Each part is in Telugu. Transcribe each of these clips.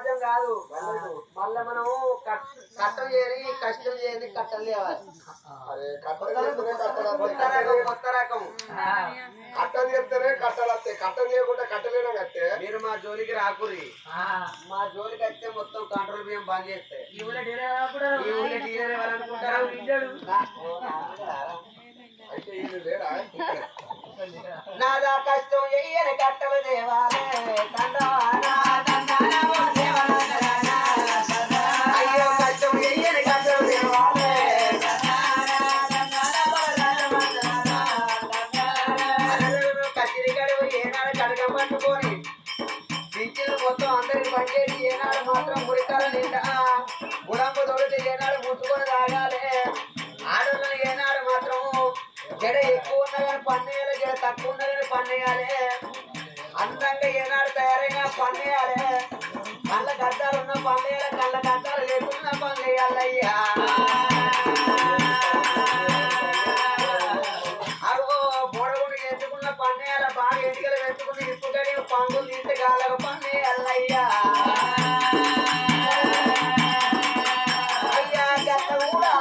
రాజ్యం కాదు మళ్ళా మనం కట్టం చేయని కష్టం చేయని కట్టలు తేవాలి. కొత్త రకం కట్టం చేస్తేనే కట్టలు వస్తాయి. కట్టం చేయకుండా కట్టలేనా కట్టే. మీరు మా జోలికి రాకురి. మా జోలికి వస్తే మొత్తం కంట్రోల్ బియ్యం బంద్ చేస్తాయి. ఈ ఊళ్ళో డీలర్ ఎవరనుకుంటారు? నాదా కష్టం చెయ్యని కట్టలు దేవాలే అయ్యో కష్టం చెయ్యని కట్టలు దేవాలే కచ్చిరి గడువు ఏనాడు కడగం పట్టుకొని పింఛన్లు మొత్తం అందరికి పనిచేసి ఏనాడు మాత్రం ముడికాల నిండా గుడంబు తోడితే ఏనాడు ముట్టుకొని తాగాలి. ఆడోళ్ళని ఏనాడు మాత్రం జడ ఎక్కువ ఉన్నా కానీ పన్నేయాలి, జడ తక్కువ ఉన్నా కానీ పన్నేయాలి. అందంగా ఏనాడు తయారైనా పన్నేయాలి. కళ్ళ గడ్డాలు ఉన్న పన్నేయాలి, కళ్ళ గడ్డాలు లేకున్నా పన్నేయాలయ్యా. అగో బోడగుడి ఎత్తుకున్న పన్నేయాల, బాగా ఎన్నికలు పెట్టుకుని ఇప్పుకని పంగులు తీస్తే గాలకు పన్నేయాలయ్యా. అయ్యా గట్ట కూడా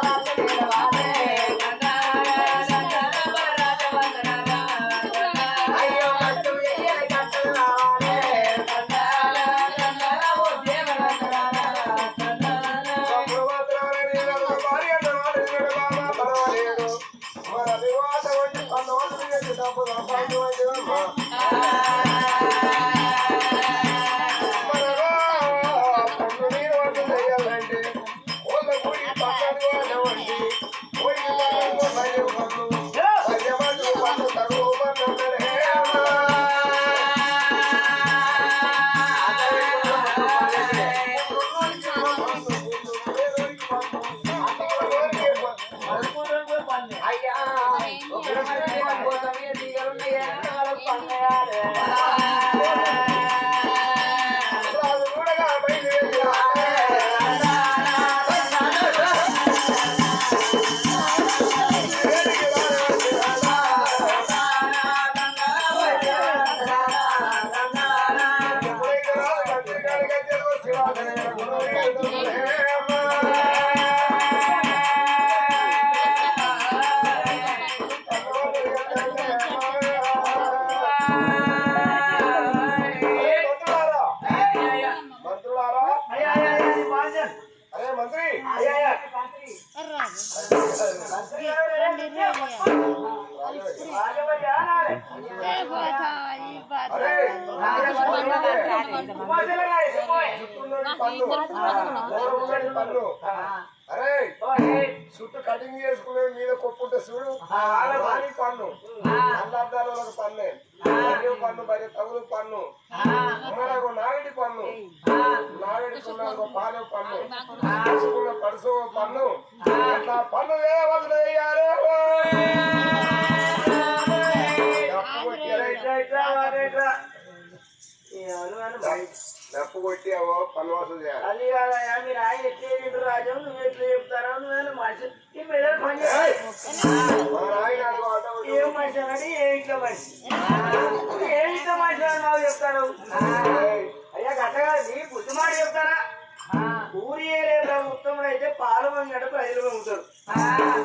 అరే చుట్టూ కటింగ్ చేసుకునే మీద కొప్పుంటే చూడు పన్ను అల్లాద్దాలు పన్నే పన్ను భార్య తగులు పన్ను మనకు నాగడి పన్ను నాగడికున్న పాలె పన్ను తీసుకున్న పరుసు పన్ను అట్లా పన్ను వదిలేయాలి. డప్పు కొట్టి అవో పన్ను వసూలు చేయాలి. అది కాదయా మీరు ఆయన ఎట్లా రాజు నువ్వు ఎట్లా చెప్తారా నువ్వు మనిషి ఏం మనిషి అన్నది ఏ ఇంట్లో మనిషి ఏ ఇంట్లో మనిషి అని నాకు చెప్తాను. అయ్యా గట్టగా నీ బుద్ధిమాట చెప్తారా? ఊరి ఏరియా ప్రభుత్వంలో అయితే పాలు వంగట ప్రజలు వంగుతారు.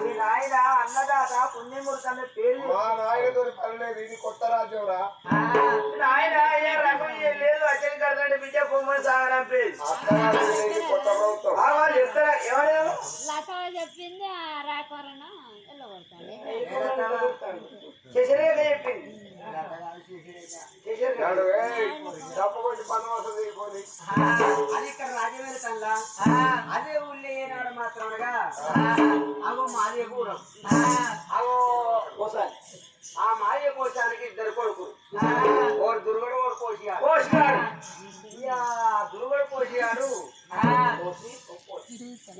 మీ నాయన అన్నదాత పుణ్యమూర్తి పేరు మా నాయనతో పని లేదు. ఇది కొత్త రాజ్యం రా నాయన అయ్యా రకం లేదు అచ్చని కడతంటే బిడ్డ పొమ్మని సాగరం పేరు కొత్త ప్రభుత్వం వాళ్ళు చెప్తారా? ఎవరు చెప్పింది శశిరేఖ చెప్పింది. డప్పు కొట్టి పన్ను వసూలు చేయకపోయి అది ఇక్కడ రాజవేల కల్లా అదే ఊళ్ళో ఏనాడు మాత్రమేగా అగో మాదే కూరం అగో కోసాలి. ఆ మాదే కోసానికి ఇద్దరు కొడుకులు, ఒకడు దుర్గడు ఒకడు కోసిగాడు. ఇక దుర్గడు కోసిగాడు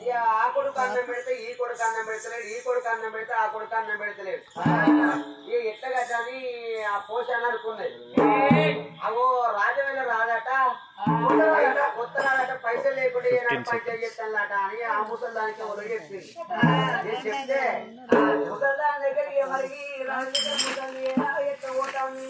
ఇక ఆ కొడుకు అన్నం పెడితే ఈ కొడుకు అన్నం పెడతలేడు, ఈ కొడుకు అన్నం పెడితే ఆ కొడుకు అన్నం పెడతలేడు. ఇక ఎట్లా అని ఆ పోషణ అనుకున్నది. అగో రాజవేల రాదట, కొత్త రాదట, పైసలు లేకుండా పంచాయతీ చేస్తానట అని ఆ ముసల్దానికి ఒకరు చెప్పింది. చెప్తే ముసల్దాని దగ్గరికి మరి ముసలి ఎట్లా పోతాను